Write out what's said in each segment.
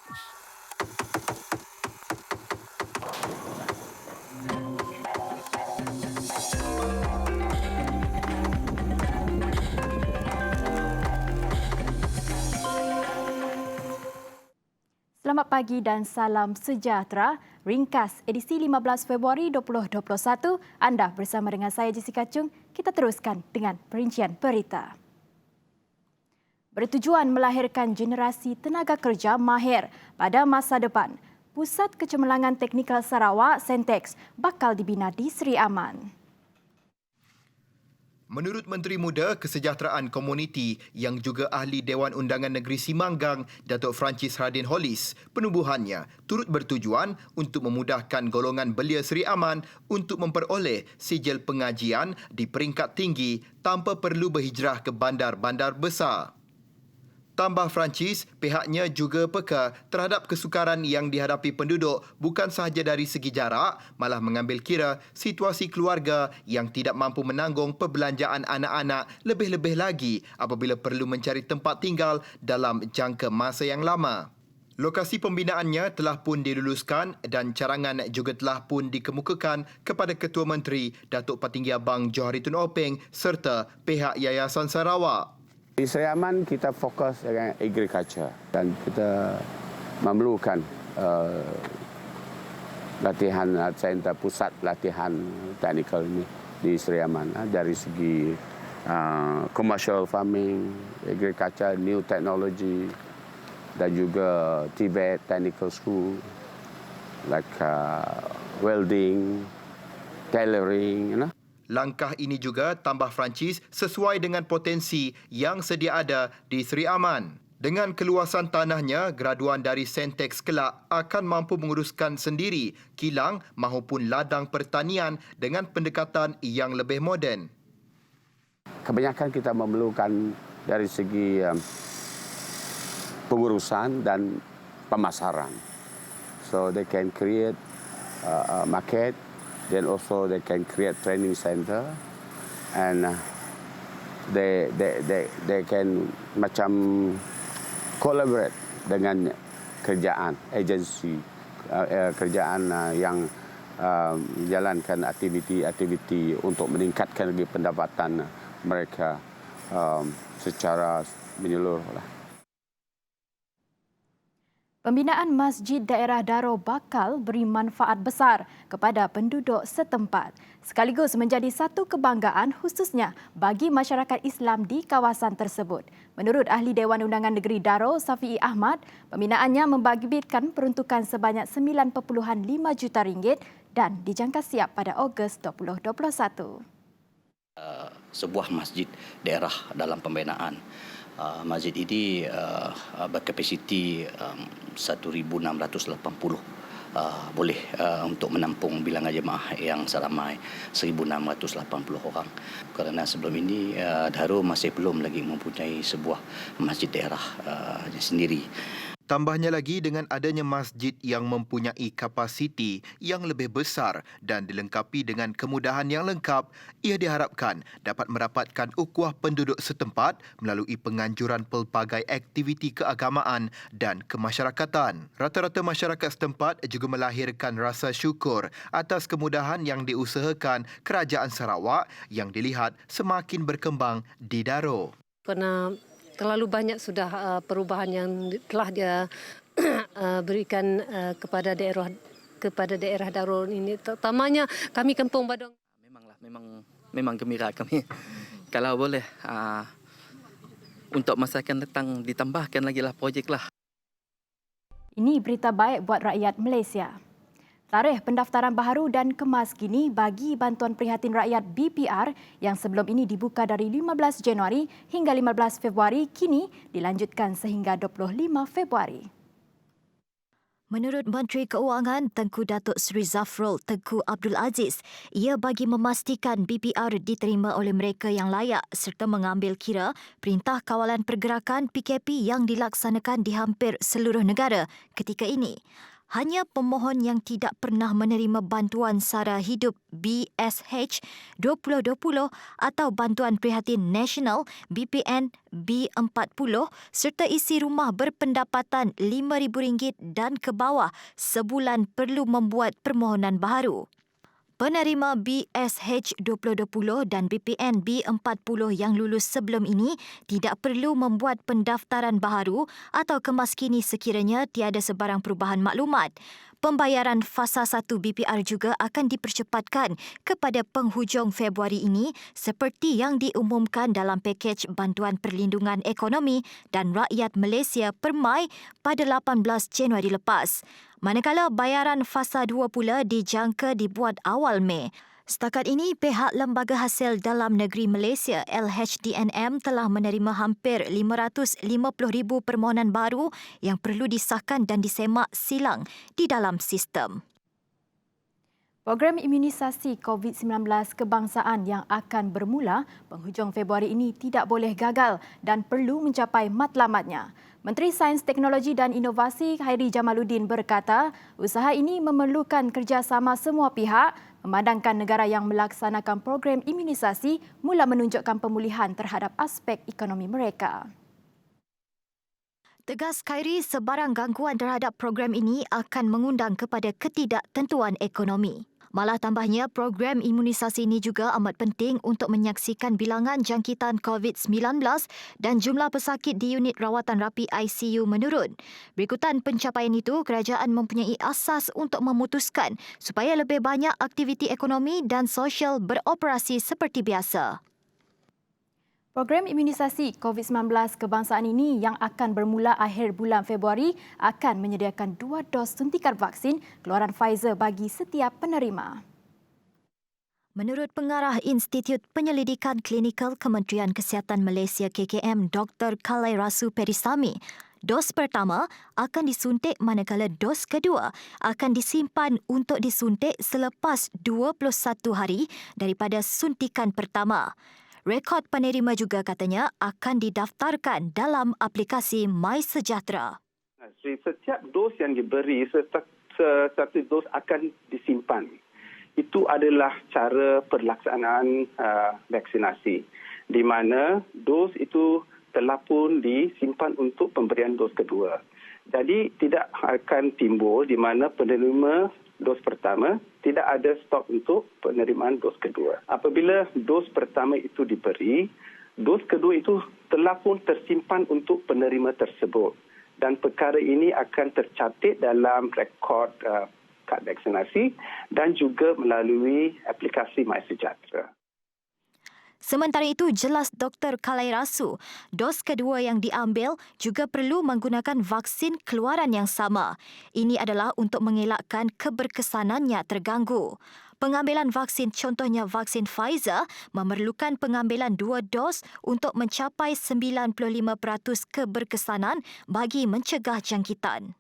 Selamat pagi dan salam sejahtera. Ringkas edisi 15 Februari 2021. Anda bersama dengan saya Jessica Chung. Kita teruskan dengan perincian berita. Bertujuan melahirkan generasi tenaga kerja mahir pada masa depan, Pusat Kecemerlangan Teknikal Sarawak (Sentex) bakal dibina di Seri Aman. Menurut Menteri Muda Kesejahteraan Komuniti yang juga ahli Dewan Undangan Negeri Simanggang, Datuk Francis Radin Hollis, penubuhannya turut bertujuan untuk memudahkan golongan belia Seri Aman untuk memperoleh sijil pengajian di peringkat tinggi tanpa perlu berhijrah ke bandar-bandar besar. Tambah Francis, pihaknya juga peka terhadap kesukaran yang dihadapi penduduk bukan sahaja dari segi jarak, malah mengambil kira situasi keluarga yang tidak mampu menanggung perbelanjaan anak-anak lebih-lebih lagi apabila perlu mencari tempat tinggal dalam jangka masa yang lama. Lokasi pembinaannya telah pun diluluskan dan carangan juga telah pun dikemukakan kepada Ketua Menteri Datuk Patinggi Abang Johari Tun Openg serta pihak Yayasan Sarawak. Di Seri Aman kita fokus dengan agriculture dan kita memerlukan latihan center pusat latihan teknikal ini di Seri Aman dari segi commercial farming, agriculture, new technology dan juga TVET technical school like welding, tailoring, Langkah ini juga, tambah Francis, sesuai dengan potensi yang sedia ada di Seri Aman. Dengan keluasan tanahnya, graduan dari Sentex kelak akan mampu menguruskan sendiri kilang maupun ladang pertanian dengan pendekatan yang lebih moden. Kebanyakan kita memerlukan dari segi pengurusan dan pemasaran. So they can create a market. Then also they can create training center and they can macam collaborate dengan kerjaan agensi kerjaan yang menjalankan aktiviti untuk meningkatkan lagi pendapatan mereka secara menyeluruh. Pembinaan Masjid Daerah Daro bakal beri manfaat besar kepada penduduk setempat, sekaligus menjadi satu kebanggaan khususnya bagi masyarakat Islam di kawasan tersebut. Menurut Ahli Dewan Undangan Negeri Daro, Safi'i Ahmad, pembinaannya membangkitkan peruntukan sebanyak 9.5 juta ringgit dan dijangka siap pada Ogos 2021. Sebuah masjid daerah dalam pembinaan. Masjid ini berkapasiti 1,680 boleh untuk menampung bilangan jemaah yang seramai 1,680 orang. Kerana sebelum ini Daro masih belum lagi mempunyai sebuah masjid daerah sendiri. Tambahnya lagi, dengan adanya masjid yang mempunyai kapasiti yang lebih besar dan dilengkapi dengan kemudahan yang lengkap, ia diharapkan dapat merapatkan ukhuwah penduduk setempat melalui penganjuran pelbagai aktiviti keagamaan dan kemasyarakatan. Rata-rata masyarakat setempat juga melahirkan rasa syukur atas kemudahan yang diusahakan Kerajaan Sarawak yang dilihat semakin berkembang di Daro. Kerana terlalu banyak sudah perubahan yang telah dia berikan kepada daerah Daro ini, terutamanya kami Kampung Badong. Memang gembira kami. Kalau boleh untuk masa akan datang ditambahkan lagi lah projek lah. Ini berita baik buat rakyat Malaysia. Tarikh pendaftaran baharu dan kemas kini bagi bantuan prihatin rakyat BPR yang sebelum ini dibuka dari 15 Januari hingga 15 Februari kini dilanjutkan sehingga 25 Februari. Menurut Menteri Keuangan Tengku Datuk Seri Zafrul Tengku Abdul Aziz, ia bagi memastikan BPR diterima oleh mereka yang layak serta mengambil kira Perintah Kawalan Pergerakan PKP yang dilaksanakan di hampir seluruh negara ketika ini. Hanya pemohon yang tidak pernah menerima bantuan sara hidup BSH 2020 atau Bantuan Prihatin Nasional BPN B40 serta isi rumah berpendapatan RM5,000 dan ke bawah sebulan perlu membuat permohonan baharu. Penerima BSH 2020 dan BPN B40 yang lulus sebelum ini tidak perlu membuat pendaftaran baharu atau kemaskini sekiranya tiada sebarang perubahan maklumat. Pembayaran fasa 1 BPR juga akan dipercepatkan kepada penghujung Februari ini seperti yang diumumkan dalam pakej Bantuan Perlindungan Ekonomi dan Rakyat Malaysia Permai pada 18 Januari lepas. Manakala bayaran fasa 2 pula dijangka dibuat awal Mei. Setakat ini, pihak Lembaga Hasil Dalam Negeri Malaysia LHDNM telah menerima hampir 550,000 permohonan baru yang perlu disahkan dan disemak silang di dalam sistem. Program imunisasi COVID-19 kebangsaan yang akan bermula penghujung Februari ini tidak boleh gagal dan perlu mencapai matlamatnya. Menteri Sains, Teknologi dan Inovasi Khairi Jamaluddin berkata, usaha ini memerlukan kerjasama semua pihak, memandangkan negara yang melaksanakan program imunisasi mula menunjukkan pemulihan terhadap aspek ekonomi mereka. Tegas Khairi, sebarang gangguan terhadap program ini akan mengundang kepada ketidaktentuan ekonomi. Malah tambahnya, program imunisasi ini juga amat penting untuk menyaksikan bilangan jangkitan COVID-19 dan jumlah pesakit di unit rawatan rapi ICU menurun. Berikutan pencapaian itu, kerajaan mempunyai asas untuk memutuskan supaya lebih banyak aktiviti ekonomi dan sosial beroperasi seperti biasa. Program imunisasi COVID-19 kebangsaan ini yang akan bermula akhir bulan Februari akan menyediakan 2 dos suntikan vaksin keluaran Pfizer bagi setiap penerima. Menurut Pengarah Institut Penyelidikan Klinikal Kementerian Kesihatan Malaysia KKM Dr. Kalairasu Perisami, dos pertama akan disuntik manakala dos kedua akan disimpan untuk disuntik selepas 21 hari daripada suntikan pertama. Rekod penerima juga katanya akan didaftarkan dalam aplikasi MySejahtera. Setiap dos yang diberi, satu dos akan disimpan. Itu adalah cara pelaksanaan vaksinasi, di mana dos itu telah pun disimpan untuk pemberian dos kedua. Jadi tidak akan timbul di mana penerima dos pertama tidak ada stok untuk penerimaan dos kedua. Apabila dos pertama itu diberi, dos kedua itu telah pun tersimpan untuk penerima tersebut. Dan perkara ini akan tercatat dalam rekod kad vaksinasi dan juga melalui aplikasi MySejahtera. Sementara itu, jelas Dr. Kalairasu, dos kedua yang diambil juga perlu menggunakan vaksin keluaran yang sama. Ini adalah untuk mengelakkan keberkesanannya terganggu. Pengambilan vaksin contohnya vaksin Pfizer memerlukan pengambilan 2 dos untuk mencapai 95% keberkesanan bagi mencegah jangkitan.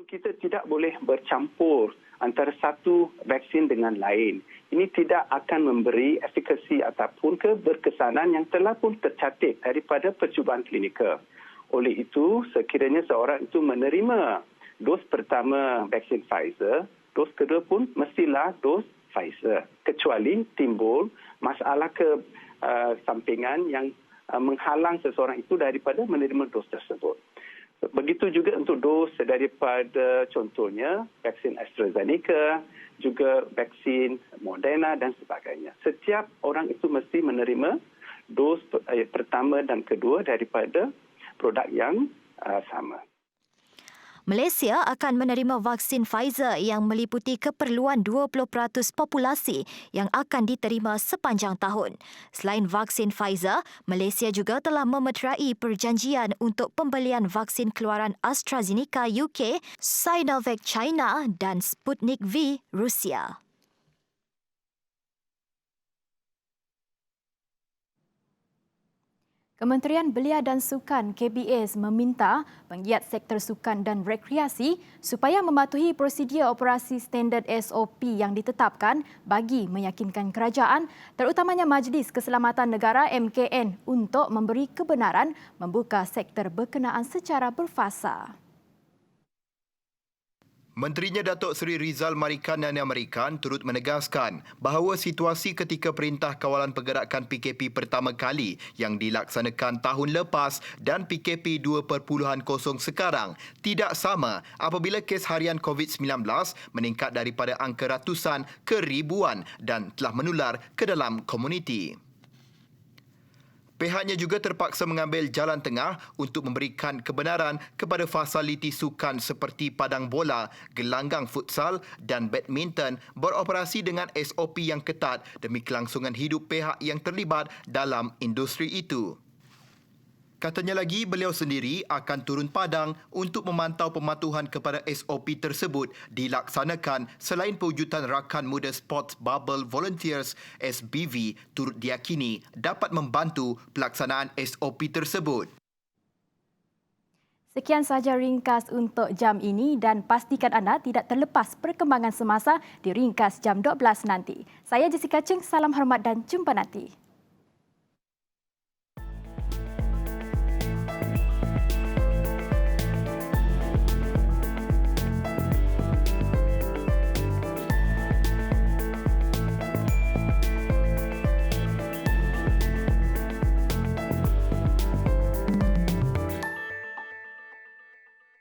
Kita tidak boleh bercampur antara satu vaksin dengan lain. Ini tidak akan memberi efikasi ataupun keberkesanan yang telah pun tercatat daripada percubaan klinikal. Oleh itu, sekiranya seorang itu menerima dos pertama vaksin Pfizer, dos kedua pun mestilah dos Pfizer. Kecuali timbul masalah sampingan yang menghalang seseorang itu daripada menerima dos tersebut. Begitu juga untuk dos daripada contohnya vaksin AstraZeneca, juga vaksin Moderna dan sebagainya. Setiap orang itu mesti menerima dos pertama dan kedua daripada produk yang sama. Malaysia akan menerima vaksin Pfizer yang meliputi keperluan 20% populasi yang akan diterima sepanjang tahun. Selain vaksin Pfizer, Malaysia juga telah memeterai perjanjian untuk pembelian vaksin keluaran AstraZeneca UK, Sinovac China dan Sputnik V Rusia. Kementerian Belia dan Sukan KBS meminta penggiat sektor sukan dan rekreasi supaya mematuhi prosedur operasi standard SOP yang ditetapkan bagi meyakinkan kerajaan, terutamanya Majlis Keselamatan Negara MKN untuk memberi kebenaran membuka sektor berkenaan secara berfasa. Menterinya Datuk Seri Rizal Marikana Amerikan turut menegaskan bahawa situasi ketika Perintah Kawalan Pergerakan PKP pertama kali yang dilaksanakan tahun lepas dan PKP 2.0 sekarang tidak sama apabila kes harian COVID-19 meningkat daripada angka ratusan ke ribuan dan telah menular ke dalam komuniti. Pihaknya juga terpaksa mengambil jalan tengah untuk memberikan kebenaran kepada fasiliti sukan seperti padang bola, gelanggang futsal dan badminton beroperasi dengan SOP yang ketat demi kelangsungan hidup pihak yang terlibat dalam industri itu. Katanya lagi, beliau sendiri akan turun padang untuk memantau pematuhan kepada SOP tersebut dilaksanakan selain pewujudan Rakan Muda Sports Bubble Volunteers SBV turut diyakini dapat membantu pelaksanaan SOP tersebut. Sekian sahaja ringkas untuk jam ini dan pastikan anda tidak terlepas perkembangan semasa di ringkas jam 12 nanti. Saya Jessica Cheng, salam hormat dan jumpa nanti.